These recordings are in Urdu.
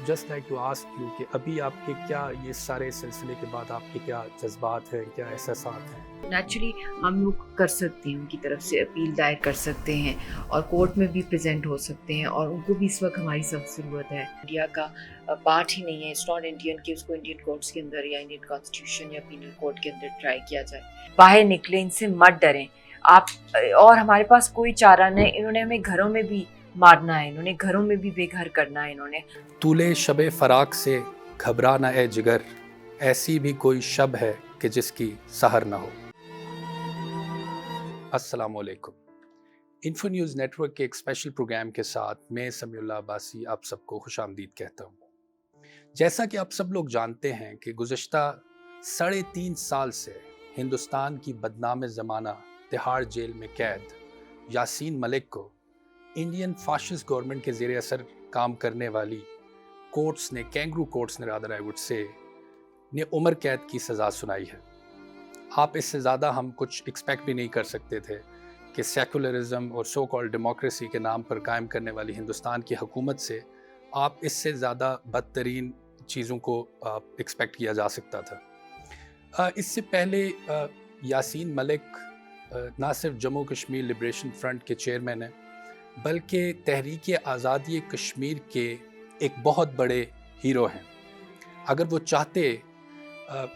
Just like to ask you کہ ابھی آپ کے کیا یہ سارے سلسلے کے بعد آپ کے کیا جذبات ہیں, کیا احساسات ہیں؟ نیچرلی ہم لوگ کر سکتے ہیں, ان کی طرف سے اپیل دائر کر سکتے ہیں اور کورٹ میں بھی پریزنٹ ہو سکتے ہیں, اور ان کو بھی اس وقت ہماری سخت ضرورت ہے. انڈیا کا پارٹ ہی نہیں ہے, اٹس ناٹ انڈین کہ اس کو انڈین کورٹس کے اندر یا انڈین کانسٹیٹیوشن یا پینل کوڈ کے اندر ٹرائی کیا جائے. باہر نکلیں, ان سے مت ڈریں آپ, اور ہمارے پاس کوئی چارہ نہیں. انہوں نے ہمیں گھروں میں بھی مارنا ہے, انہوں نے گھروں میں بھی بے گھر کرنا ہے. انہوں نے طولے شب فراق سے گھبرا نہ اے جگر, ایسی بھی کوئی شب ہے کہ جس کی سحر نہ ہو. السلام علیکم. انفو نیوز نیٹ ورک کے ایک اسپیشل پروگرام کے ساتھ میں سمیع اللہ عباسی آپ سب کو خوش آمدید کہتا ہوں. جیسا کہ آپ سب لوگ جانتے ہیں کہ گزشتہ 3.5 سال سے ہندوستان کی بدنام زمانہ تہاڑ جیل میں قید یاسین ملک کو انڈین فاشسٹ گورنمنٹ کے زیر اثر کام کرنے والی کورٹس نے, کینگرو کورٹس نے رادر آئی وڈ سے, نے عمر قید کی سزا سنائی ہے. آپ اس سے زیادہ ہم کچھ ایکسپیکٹ بھی نہیں کر سکتے تھے کہ سیکولرزم اور سو کال ڈیموکریسی کے نام پر قائم کرنے والی ہندوستان کی حکومت سے آپ اس سے زیادہ بدترین چیزوں کو ایکسپیکٹ کیا جا سکتا تھا. اس سے پہلے یاسین ملک نہ صرف جموں کشمیر لبریشن فرنٹ کے چیئرمین ہیں, بلکہ تحریک آزادی کشمیر کے ایک بہت بڑے ہیرو ہیں. اگر وہ چاہتے,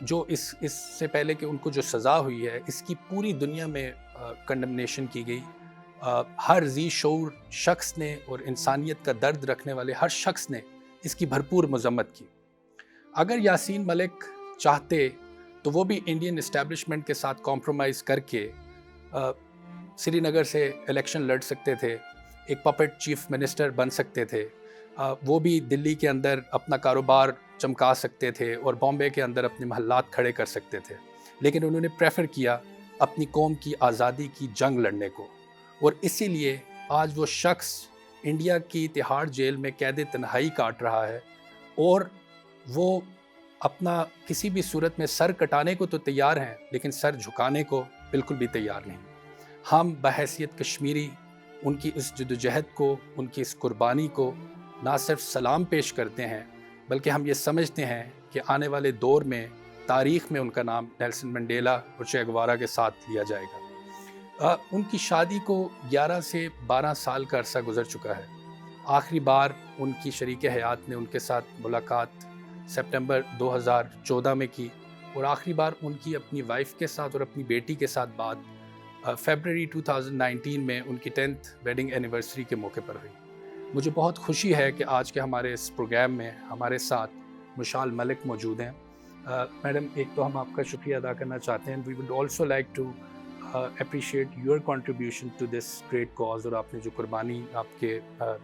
جو اس سے پہلے کہ ان کو جو سزا ہوئی ہے اس کی پوری دنیا میں کنڈمنیشن کی گئی, ہر ذی شعور شخص نے اور انسانیت کا درد رکھنے والے ہر شخص نے اس کی بھرپور مذمت کی. اگر یاسین ملک چاہتے تو وہ بھی انڈین اسٹیبلشمنٹ کے ساتھ کمپرومائز کر کے سری نگر سے الیکشن لڑ سکتے تھے, ایک پپٹ چیف منسٹر بن سکتے تھے, وہ بھی دلی کے اندر اپنا کاروبار چمکا سکتے تھے اور بامبے کے اندر اپنے محلات کھڑے کر سکتے تھے. لیکن انہوں نے پریفر کیا اپنی قوم کی آزادی کی جنگ لڑنے کو, اور اسی لیے آج وہ شخص انڈیا کی تہاڑ جیل میں قید تنہائی کاٹ رہا ہے, اور وہ اپنا کسی بھی صورت میں سر کٹانے کو تو تیار ہیں لیکن سر جھکانے کو بالکل بھی تیار نہیں. ہم بحیثیت کشمیری ان کی اس جدوجہد کو, ان کی اس قربانی کو نہ صرف سلام پیش کرتے ہیں, بلکہ ہم یہ سمجھتے ہیں کہ آنے والے دور میں تاریخ میں ان کا نام نیلسن منڈیلا اور چے گوارا کے ساتھ لیا جائے گا. ان کی شادی کو 11 سے 12 سال کا عرصہ گزر چکا ہے. آخری بار ان کی شریک حیات نے ان کے ساتھ ملاقات سپٹمبر 2014 میں کی, اور آخری بار ان کی اپنی وائف کے ساتھ اور اپنی بیٹی کے ساتھ بات فیبرری 2019 میں ان کی 10th ویڈنگ اینیورسری کے موقع پر ہوئی. مجھے بہت خوشی ہے کہ آج کے ہمارے اس پروگرام میں ہمارے ساتھ مشال ملک موجود ہیں. میڈم, ایک تو ہم آپ کا شکریہ ادا کرنا چاہتے ہیں. We would also like to appreciate your contribution to this great cause, اور آپ نے جو قربانی آپ کے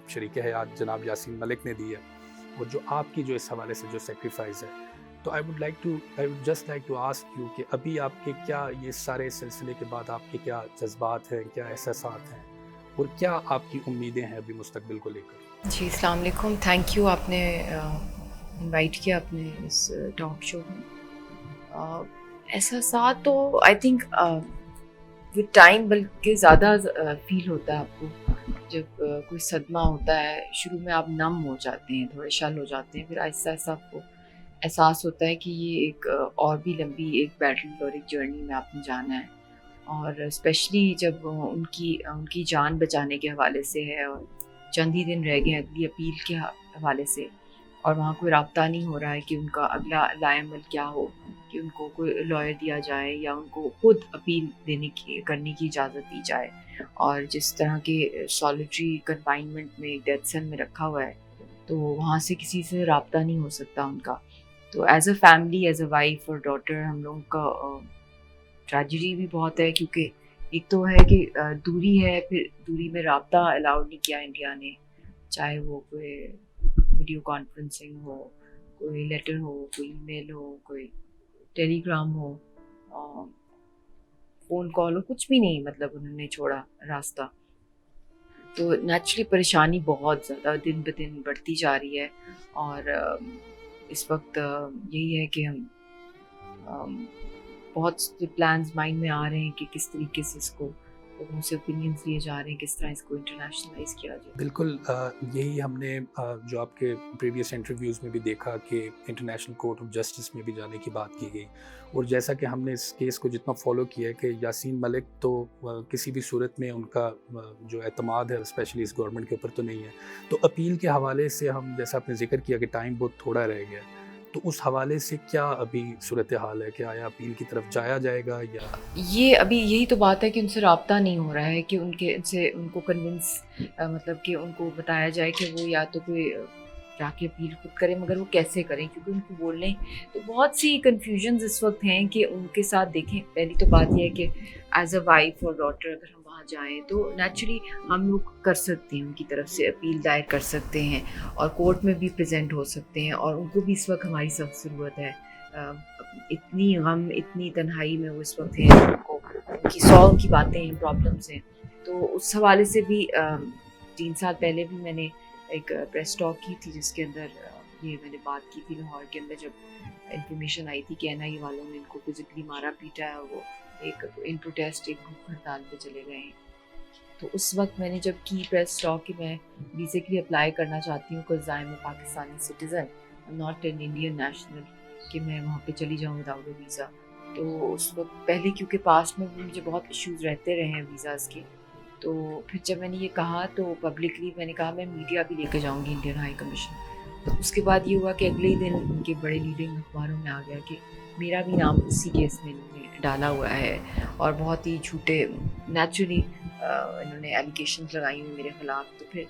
شریک حیات جناب یاسین ملک نے دی ہے, اور جو آپ کی جو اس حوالے سے جو سیکریفائز ہے, تو I would just like to ask you کہ ابھی آپ کے کیا یہ سارے سلسلے کے بعد آپ کے کیا جذبات ہیں, کیا احساسات ہیں, اور کیا آپ کی امیدیں ہیں ابھی مستقبل کو لے کر؟ جی السلام علیکم, تھینک یو آپ نے انوائٹ کیا اپنے اس ٹاک شو میں. احساسات تو آئی تھنک ود ٹائم بلکہ زیادہ فیل ہوتا ہے آپ کو. جب کوئی صدمہ ہوتا ہے, شروع میں آپ نم ہو جاتے ہیں, تھوڑے شل ہو جاتے ہیں, پھر آہستہ آہستہ آپ کو احساس ہوتا ہے کہ یہ ایک اور بھی لمبی ایک بیٹل اور ایک جرنی میں آپ نے جانا ہے. اور اسپیشلی جب ان کی جان بچانے کے حوالے سے ہے, اور چند ہی دن رہ گئے ہیں اگلی اپیل کے حوالے سے, اور وہاں کوئی رابطہ نہیں ہو رہا ہے کہ ان کا اگلا لائے عمل کیا ہو, کہ ان کو کوئی لائر دیا جائے یا ان کو خود اپیل کرنے کی اجازت دی جائے. اور جس طرح کے سالیٹری کنفائنمنٹ میں ڈیتھ سیل میں رکھا ہوا ہے, تو وہاں سے کسی سے رابطہ نہیں ہو سکتا ان کا. تو as a family, as a wife اور ڈاٹر, ہم لوگوں کا ٹریجڈی بھی بہت ہے, کیونکہ ایک تو ہے کہ دوری ہے, پھر دوری میں رابطہ الاؤڈ نہیں کیا انڈیا نے, چاہے وہ کوئی ویڈیو کانفرنسنگ ہو, کوئی لیٹر ہو, کوئی ای میل ہو, کوئی ٹیلی گرام ہو, فون کال ہو, کچھ بھی نہیں, مطلب انہوں نے چھوڑا راستہ. تو نیچرلی پریشانی بہت زیادہ دن بہ دن بڑھتی جا رہی ہے. اور اس وقت یہی ہے کہ ہم بہت سے پلانز مائنڈ میں آ رہے ہیں کہ کس طریقے سے اس کو لوگوں سے اوپینینس لیے جا رہے ہیں کس طرح اس کو انٹرنیشنلائز کیا جائے. بالکل یہی ہم نے جو آپ کے پریویس انٹرویوز میں بھی دیکھا کہ انٹرنیشنل کورٹ آف جسٹس میں بھی جانے کی بات کی گئی, اور جیسا کہ ہم نے اس کیس کو جتنا فالو کیا ہے کہ یاسین ملک تو کسی بھی صورت میں ان کا جو اعتماد ہے اسپیشلی اس گورنمنٹ کے اوپر تو نہیں ہے. تو اپیل کے حوالے سے ہم جیسا آپ نے ذکر کیا کہ ٹائم بہت تھوڑا رہ گیا, تو اس حوالے سے کیا ابھی صورتحال ہے, کہ آیا اپیل کی طرف جایا جائے گا یا یہ ابھی یہی تو بات ہے کہ ان سے رابطہ نہیں ہو رہا ہے کہ ان کو کنونس مطلب کہ ان کو بتایا جائے کہ وہ یا تو کوئی جا کے اپیل خود کریں, مگر وہ کیسے کریں کیونکہ ان کو بولنے تو بہت سی کنفیوژنز اس وقت ہیں کہ ان کے ساتھ دیکھیں. پہلی تو بات یہ ہے کہ ایز اے وائف اور ڈاٹر اگر ہم وہاں جائیں تو نیچرلی ہم لوگ کر سکتے ہیں ان کی طرف سے اپیل دائر کر سکتے ہیں اور کورٹ میں بھی پریزنٹ ہو سکتے ہیں, اور ان کو بھی اس وقت ہماری سخت ضرورت ہے. اتنی غم اتنی تنہائی میں وہ اس وقت ہیں, ان کی 100 کی باتیں ہیں, پرابلمس ہیں. تو اس حوالے سے بھی 3 سال پہلے بھی میں نے ایک پریس ٹاک کی تھی جس کے اندر یہ میں نے بات کی تھی لاہور کے اندر, جب انفارمیشن آئی تھی کہ NIA والوں نے ان کو فزیکلی مارا پیٹا ہے اور وہ ایک ان پروٹیسٹ ایک بھوک ہڑتال پہ چلے گئے ہیں. تو اس وقت میں نے جب کی پریس ٹاک کہ میں ویزے کے لیے اپلائی کرنا چاہتی ہوں because I am a Pakistani citizen, not an Indian national, کہ میں وہاں پہ چلی جاؤں وداؤٹ اے ویزا. تو اس وقت پہلے کیونکہ پاسٹ میں بھی مجھے بہت ایشوز رہتے رہے ہیں ویزاز کے, تو پھر جب میں نے یہ کہا تو پبلکلی میں نے کہا میں میڈیا بھی لے کے جاؤں گی انڈین ہائی کمیشن. تو اس کے بعد یہ ہوا کہ اگلے ہی دن ان کے بڑے لیڈنگ اخباروں میں آ گیا کہ میرا بھی نام اسی کیس میں انہوں نے ڈالا ہوا ہے, اور بہت ہی جھوٹے نیچرلی انہوں نے ایلیگیشنز لگائی ہوئی میرے خلاف. تو پھر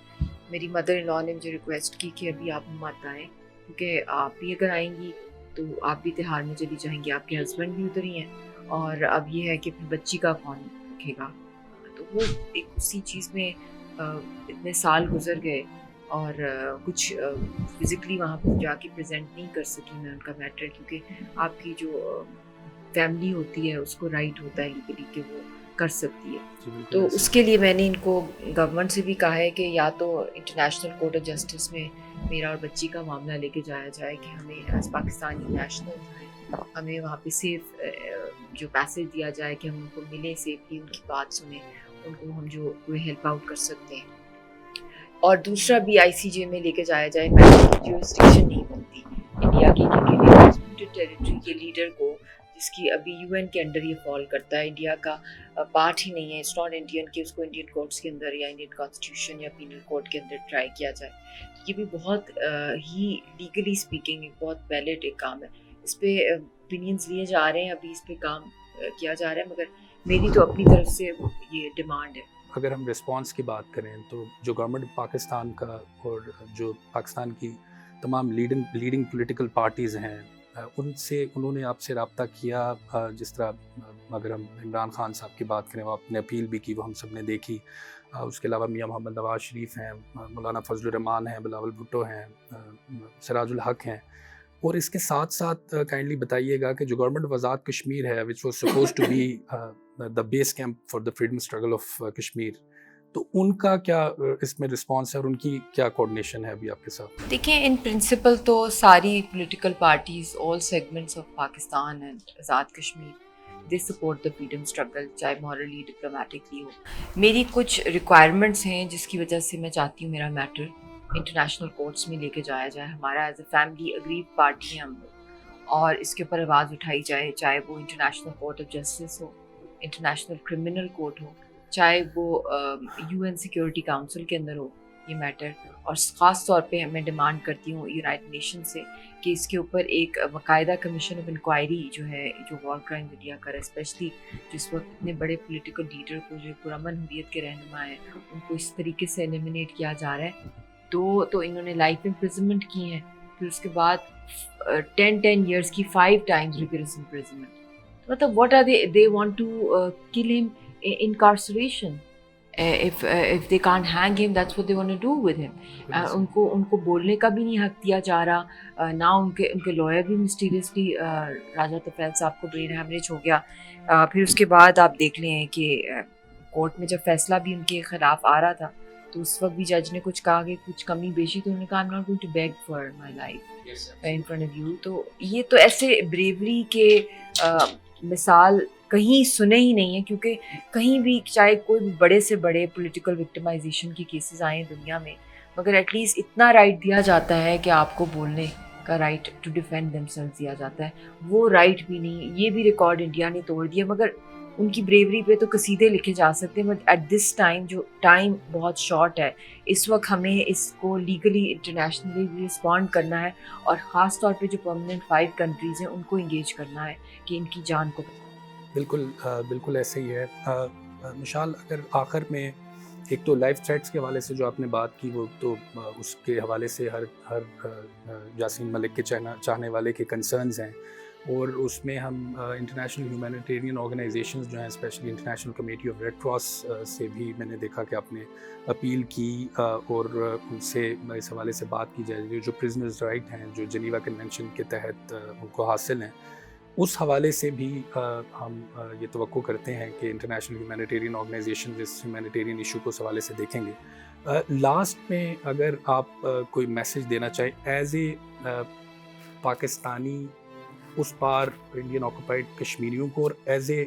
میری مدر ان لاء نے مجھے ریکویسٹ کی کہ ابھی آپ مت آئیں, کیونکہ آپ بھی اگر آئیں گی تو آپ بھی تہاڑ میں چلی جائیں گی, آپ کے ہسبینڈ بھی ادھر ہی ہیں, اور اب یہ ہے کہ پھر بچی کا کون رکھے گا. تو وہ ایک اسی چیز میں اتنے سال گزر گئے اور کچھ فزیکلی وہاں پہ جا کے پریزنٹ نہیں کر سکی میں ان کا میٹر, کیونکہ آپ کی جو فیملی ہوتی ہے اس کو رائٹ ہوتا ہے لیگلی کہ وہ کر سکتی ہے. تو اس کے لیے میں نے ان کو گورنمنٹ سے بھی کہا ہے کہ یا تو انٹرنیشنل کورٹ آف جسٹس میں میرا اور بچی کا معاملہ لے کے جایا جائے کہ ہمیں ایز پاکستانی نیشنل ہمیں وہاں پہ سیف جو پیسج دیا جائے کہ ہم ان کو ملیں سیفلی, ان کی بات سنیں, ان کو ہم جو کوئی ہیلپ آؤٹ کر سکتے ہیں. اور دوسرا بھی ICJ میں لے کے جایا جائے. جورسڈکشن نہیں بنتی انڈیا کی, کیونکہ ٹیریٹری کے لیڈر کو جس کی ابھی UN کے انڈر یہ فال کرتا ہے, انڈیا کا پارٹ ہی نہیں ہے, اٹس ناٹ انڈین کہ اس کو انڈین کورٹس کے اندر یا انڈین کانسٹیٹیوشن یا پینل کوڈ کے اندر ٹرائی کیا جائے. یہ بھی بہت ہی لیگلی اسپیکنگ ایک بہت ویلڈ ایک کام ہے. اس پہ اوپینینس لیے جا رہے ہیں, ابھی اس پہ کام کیا جا رہا ہے, مگر میری تو اپنی طرف سے یہ ڈیمانڈ ہے. اگر ہم رسپانس کی بات کریں تو جو گورنمنٹ پاکستان کا اور جو پاکستان کی تمام لیڈنگ پولیٹیکل پارٹیز ہیں ان سے انہوں نے آپ سے رابطہ کیا, جس طرح اگر ہم عمران خان صاحب کی بات کریں وہ آپ نے اپیل بھی کی, وہ ہم سب نے دیکھی. اس کے علاوہ میاں محمد نواز شریف ہیں, مولانا فضل الرحمان ہیں, بلاول بھٹو ہیں, سراج الحق ہیں. اور اس کے ساتھ ساتھ کائنڈلی بتائیے گا کہ جو گورنمنٹ آف آزاد کشمیر ہے which was supposed to be the base camp for the freedom struggle of Kashmir, تو ان کا کیا اس میں رسپانس ہے اور ان کی کیا کوآرڈینیشن ہے ابھی آپ کے ساتھ؟ دیکھیں ان پرنسپل تو ساری political parties all segments of Pakistan and Azad Kashmir they support the freedom struggle, چاہے مورلی ڈپلومیٹکلی ہو. میری کچھ ریکوائرمنٹس ہیں جس کی وجہ سے میں چاہتی ہوں میرا میٹر انٹرنیشنل کورٹس میں لے کے جایا جائے. ہمارا ایز اے فیملی اگریو پارٹی ہیں ہم لوگ, اور اس کے اوپر آواز اٹھائی جائے, چاہے وہ انٹرنیشنل کورٹ آف جسٹس ہو, انٹرنیشنل کرمنل کورٹ ہو, چاہے وہ UN سیکیورٹی کاؤنسل کے اندر ہو یہ میٹر. اور خاص طور پہ میں ڈیمانڈ کرتی ہوں یونائٹڈ نیشن سے کہ اس کے اوپر ایک باقاعدہ کمیشن آف انکوائری جو ہے جو وار کرائم انڈیا کرے, اسپیشلی جس وقت اتنے بڑے پولیٹیکل لیڈر کو جو پرامن حریت کے رہنما ہیں ان کو اس طریقے سے ایلیمینیٹ کیا جا رہا ہے. تو انہوں نے لائف امپریزنمنٹ کی ہیں, پھر اس کے بعد 10 years کی 5 times rigorous imprisonment. مطلب what are they want to kill him incarceration. If they can't hang him, that's what they want to do with him. ان کو بولنے کا بھی نہیں حق دیا جا رہا, نہ ان کے لائر بھی مسٹیریسلی راجہ طفیل صاحب کو برین ہیمریج ہو گیا. پھر اس کے بعد آپ دیکھ لیں کہ کورٹ میں جب فیصلہ بھی ان کے خلاف آ رہا تھا تو تو اس وقت بھی جج نے کچھ کہا کہ کچھ کمی بیشی، تو انہوں نے کہا I am not going to beg for my life in front of you. تو یہ تو ایسے بریوری کے مثال کہیں سنے ہی نہیں ہیں، کیونکہ کہیں بھی چاہے کوئی بھی بڑے سے بڑے پولیٹیکل وکٹمائزیشن کی کیسز آئیں دنیا میں، مگر ایٹ لیسٹ اتنا رائٹ دیا جاتا ہے کہ آپ کو بولنے کا right to defend them self دیا جاتا ہے. وہ رائٹ بھی نہیں، یہ بھی ریکارڈ انڈیا نے توڑ دیا. مگر ان کی بریوری پہ تو قصیدے لکھے جا سکتے ہیں، بٹ ایٹ دس ٹائم جو ٹائم بہت شارٹ ہے، اس وقت ہمیں اس کو لیگلی انٹرنیشنلی رسپونڈ کرنا ہے، اور خاص طور پہ جو پرماننٹ 5 کنٹریز ہیں ان کو انگیج کرنا ہے کہ ان کی جان کو. بالکل ایسے ہی ہے. مشال، اگر آخر میں ایک تو لائف تھریٹس کے حوالے سے جو آپ نے بات کی، وہ تو اس کے حوالے سے ہر یاسین ملک کے چاہنے والے کے کنسرنز ہیں، اور اس میں ہم انٹرنیشنل ہیومینیٹیرین آرگنائزیشنز جو ہیں، especially international committee of red cross سے بھی میں نے دیکھا کہ آپ نے اپیل کی، اور ان سے اس حوالے سے بات کی جائے جو پرزنرز رائٹ ہیں جو جنیوا کنونشن کے تحت ان کو حاصل ہیں. اس حوالے سے بھی ہم یہ توقع کرتے ہیں کہ انٹرنیشنل ہیومینیٹیرین آرگنائزیشن اس ہیومینیٹیرین ایشو کو اس حوالے سے دیکھیں گے. لاسٹ میں اگر آپ کوئی میسج دینا چاہیں ایز اے پاکستانی اس پار انڈین آکوپائڈ کشمیریوں کو، اور as a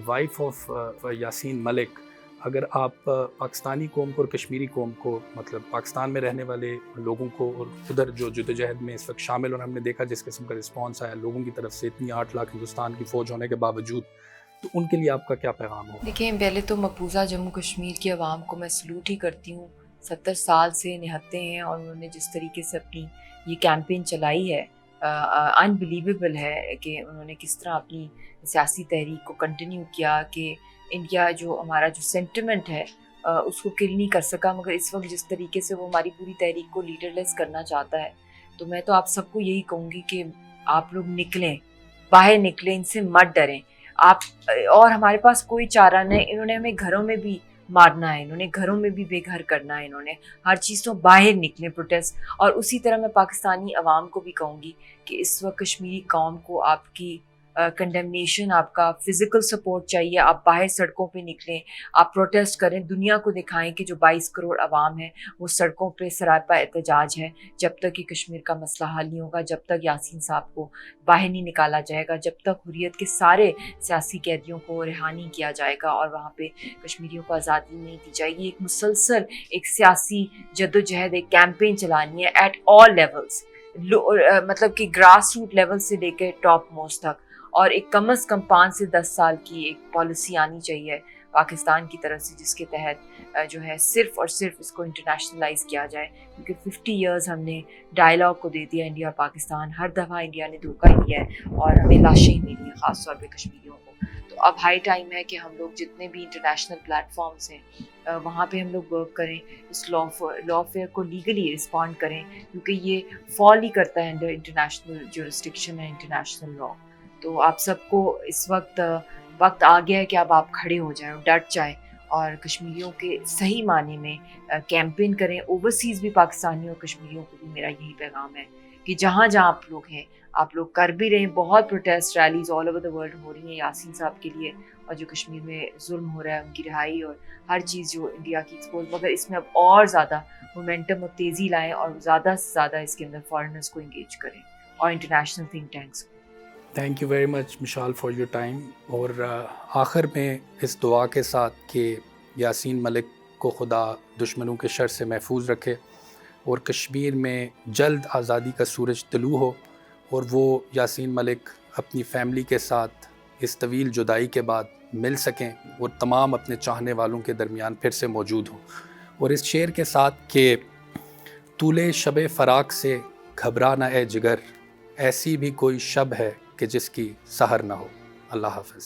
wife of Yasin Malik, اگر آپ پاکستانی قوم کو اور کشمیری قوم کو، مطلب پاکستان میں رہنے والے لوگوں کو اور ادھر جو جدوجہد میں اس وقت شامل، اور ہم نے دیکھا جس قسم کا رسپانس آیا لوگوں کی طرف سے، اتنی 8 لاکھ ہندوستان کی فوج ہونے کے باوجود، تو ان کے لیے آپ کا کیا پیغام ہو؟ دیکھیں، پہلے تو مقبوضہ جموں کشمیر کی عوام کو میں سلوٹ ہی کرتی ہوں. 70 سال سے نہتے ہیں، اور انہوں نے جس طریقے سے اپنی یہ کیمپین چلائی ہے، انبلیویبل ہے کہ انہوں نے کس طرح اپنی سیاسی تحریک کو کنٹینیو کیا، کہ انڈیا جو ہمارا جو سینٹیمنٹ ہے اس کو کل نہیں کر سکا. مگر اس وقت جس طریقے سے وہ ہماری پوری تحریک کو لیڈر لیس کرنا چاہتا ہے، تو میں تو آپ سب کو یہی کہوں گی کہ آپ لوگ نکلیں، باہر نکلیں، ان سے مت ڈریں آپ. اور ہمارے پاس کوئی چارہ نہیں. انہوں نے ہمیں گھروں میں بھی مارنا ہے، انہوں نے گھروں میں بھی بے گھر کرنا ہے، انہوں نے ہر چیز تو باہر نکلیں پروٹیسٹ. اور اسی طرح میں پاکستانی عوام کو بھی کہوں گی کہ اس وقت کشمیری قوم کو آپ کی کنڈیمنیشن، آپ کا فزیکل سپورٹ چاہیے. آپ باہر سڑکوں پہ نکلیں، آپ پروٹیسٹ کریں، دنیا کو دکھائیں کہ جو 22 کروڑ عوام ہے وہ سڑکوں پہ سراپا احتجاج ہے. جب تک کہ کشمیر کا مسئلہ حل نہیں ہوگا، جب تک یاسین صاحب کو باہر نہیں نکالا جائے گا، جب تک حریت کے سارے سیاسی قیدیوں کو رہا نہیں کیا جائے گا، اور وہاں پہ کشمیریوں کو آزادی نہیں دی جائے گی. ایک مسلسل ایک سیاسی جدوجہد، ایک کیمپین چلانی ہے ایٹ آل لیولز، مطلب کہ گراس روٹ لیول سے لے کے ٹاپ موسٹ تک. اور ایک کم از کم 5 سے 10 سال کی ایک پالیسی آنی چاہیے پاکستان کی طرف سے، جس کے تحت جو ہے صرف اور صرف اس کو انٹرنیشنلائز کیا جائے. کیونکہ 50 ایئرز ہم نے ڈائلاگ کو دے دیا انڈیا اور پاکستان، ہر دفعہ انڈیا نے دھوکہ ہی دیا ہے اور ہمیں لاشیں ملی ہیں، خاص طور پہ کشمیریوں کو. تو اب ہائی ٹائم ہے کہ ہم لوگ جتنے بھی انٹرنیشنل پلیٹ فارمز ہیں وہاں پہ ہم لوگ ورک کریں، اس لا فیئر کو لیگلی رسپونڈ کریں، کیونکہ یہ فال ہی کرتا ہے انڈر انٹرنیشنل جورسڈکشن ہے، انٹرنیشنل لا. تو آپ سب کو اس وقت آ گیا ہے کہ اب آپ کھڑے ہو جائیں، ڈٹ جائیں، اور کشمیریوں کے صحیح معنی میں کیمپین کریں. اوورسیز بھی پاکستانیوں اور کشمیریوں کو بھی میرا یہی پیغام ہے کہ جہاں جہاں آپ لوگ ہیں، آپ لوگ کر بھی رہے ہیں. بہت protest rallies all over the world ہو رہی ہیں یاسین صاحب کے لیے، اور جو کشمیر میں ظلم ہو رہا ہے ان کی رہائی، اور ہر چیز جو انڈیا کی ایکسپوز. مگر اس میں اب اور زیادہ مومنٹم اور تیزی لائیں، اور زیادہ سے زیادہ اس کے اندر فارنرز کو انگیج کریں اور انٹرنیشنل تھنک ٹینکس کو. Thank you very much Mishal for your time. اور آخر میں اس دعا کے ساتھ کہ یاسین ملک کو خدا دشمنوں کے شر سے محفوظ رکھے، اور کشمیر میں جلد آزادی کا سورج طلوع ہو، اور وہ یاسین ملک اپنی فیملی کے ساتھ اس طویل جدائی کے بعد مل سکیں، اور تمام اپنے چاہنے والوں کے درمیان پھر سے موجود ہوں. اور اس شعر کے ساتھ کہ طول شب فراق سے گھبرا نہ اے جگر، ایسی بھی کوئی شب ہے کہ جس کی سحر نہ ہو. اللہ حافظ.